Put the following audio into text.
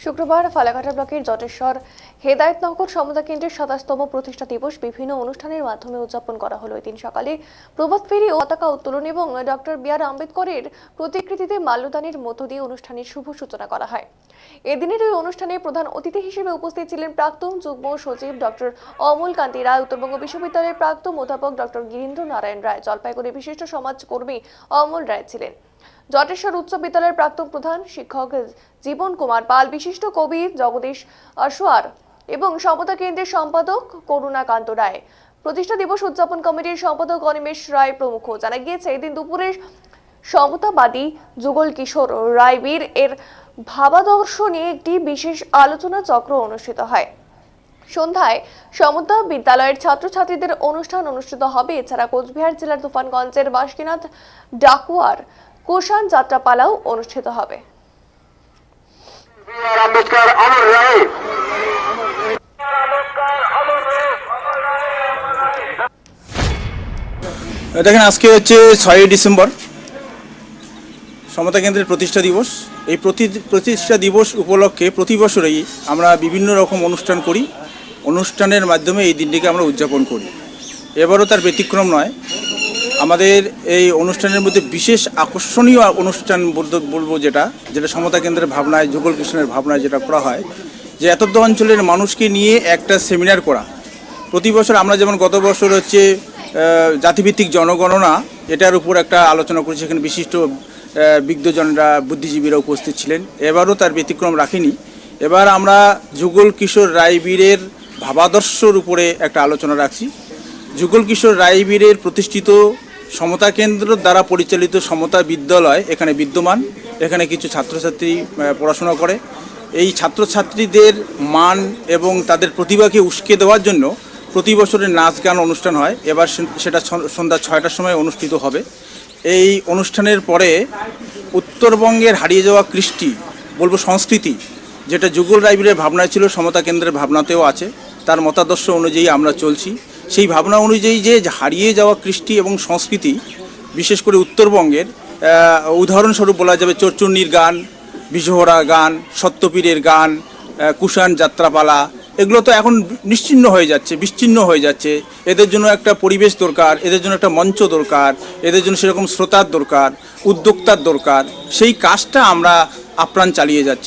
শুক্রবার ফালাকাটা ব্লকের জটেশ্বর হেদায়েতনগর সমতা কেন্দ্রের ২৭তম প্রতিষ্ঠা দিবস বিভিন্ন অনুষ্ঠানের মাধ্যমে উদযাপন করা হলো। এদিন সকালে প্রভাত ফেরি ও পতাকা উত্তোলন এবং ডক্টর বি.আর. আম্বেদকরের প্রতিকৃতিতে মাল্যদানের মধ্য দিয়ে অনুষ্ঠানের শুভ সূচনা করা হয়। এদিনের এই অনুষ্ঠানে প্রধান অতিথি হিসেবে উপস্থিত ছিলেন প্রাক্তন যুগ্ম সচিব ডক্টর অমল কান্তি রায়, উত্তরবঙ্গ বিশ্ববিদ্যালয়ের প্রাক্তন অধ্যাপক ডক্টর গিরীন্দ্র নারায়ণ রায়, জলপাইগুড়ি বিশিষ্ট সমাজকর্মী অমল রায় ছিলেন, জটেশ্বর উচ্চ বিদ্যালয়ের প্রাক্তন প্রধান শিক্ষক জীবন কুমার পাল, বিশিষ্ট কবি জগদীশ আসোয়ার এবং সমতা কেন্দ্রের সম্পাদক করুণাকান্ত রায়, প্রতিষ্ঠা দিবস উদযাপন কমিটির সম্পাদক অনিমেষ রায় প্রমুখ। জানা গিয়েছে এদিন দুপুরে সমতাবাদী যুগল কিশোর রায়বীর এর ভাবাদর্শ নিয়ে একটি বিশেষ আলোচনা চক্র অনুষ্ঠিত হয়। সন্ধ্যায় সমতা বিদ্যালয়ের ছাত্রছাত্রীদের অনুষ্ঠান অনুষ্ঠিত হবে। এছাড়া কোচবিহার জেলার তুফানগঞ্জের বাসকিনাথ ডাকুয়ার কোষান যাত্রাপালাও অনুষ্ঠিত হবে। দেখেন, আজকে হচ্ছে 6ই ডিসেম্বর সমতা কেন্দ্রের প্রতিষ্ঠা দিবস। এই প্রতিষ্ঠা দিবস উপলক্ষে প্রতি বছরই আমরা বিভিন্ন রকম অনুষ্ঠান করি। অনুষ্ঠানের মাধ্যমে এই দিনটিকে আমরা উদযাপন করি। এবারও তার ব্যতিক্রম নয়। আমাদের এই অনুষ্ঠানের মধ্যে বিশেষ আকর্ষণীয় অনুষ্ঠান বলবো যেটা সমতা কেন্দ্রের ভাবনায়, যুগল কৃষ্ণের ভাবনায় যেটা করা হয়, যে এতদ অঞ্চলের মানুষকে নিয়ে একটা সেমিনার করা। প্রতি বছর আমরা যেমন গত বছর হচ্ছে জাতিভিত্তিক জনগণনা, এটার উপর একটা আলোচনা করেছি, সেখানে বিশিষ্ট বিজ্ঞজনরা, বুদ্ধিজীবীরা উপস্থিত ছিলেন। এবারও তার ব্যতিক্রম রাখিনি। এবার আমরা যুগল কিশোর রায়বীরের ভাবাদর্শর উপরে একটা আলোচনা রাখছি। যুগল কিশোর রায়বীরের প্রতিষ্ঠিত সমতা কেন্দ্র দ্বারা পরিচালিত সমতা বিদ্যালয় এখানে বিদ্যমান। এখানে কিছু ছাত্রছাত্রী পড়াশোনা করে। এই ছাত্রছাত্রীদের মান এবং তাদের প্রতিভাকে উস্কে দেওয়ার জন্য প্রতি বছরের নাচ গান অনুষ্ঠান হয়। এবার সেটা সন্ধ্যা 6টার সময় অনুষ্ঠিত হবে। এই অনুষ্ঠানের পরে উত্তরবঙ্গের হারিয়ে যাওয়া কৃষ্টি, বলবো সংস্কৃতি, যেটা যুগল রায়বীরের ভাবনায় ছিল, সমতা কেন্দ্রের ভাবনাতেও আছে। তার মতাদর্শ অনুযায়ী আমরা চলছি। সেই ভাবনা অনুযায়ী যে হারিয়ে যাওয়া কৃষ্টি এবং সংস্কৃতি, বিশেষ করে উত্তরবঙ্গের, উদাহরণস্বরূপ বলা যাবে চোরচুন্নির গান, বিজোহরা গান, সত্যপীরের গান, কুষাণ যাত্রাপালা, এগুলো তো এখন বিচ্ছিন্ন হয়ে যাচ্ছে। এদের জন্য একটা পরিবেশ দরকার, এদের জন্য একটা মঞ্চ দরকার, এদের জন্য সেরকম শ্রোতার দরকার, উদ্যোক্তার দরকার। সেই কাজটা আমরা আপ্রাণ চালিয়ে যাচ্ছি।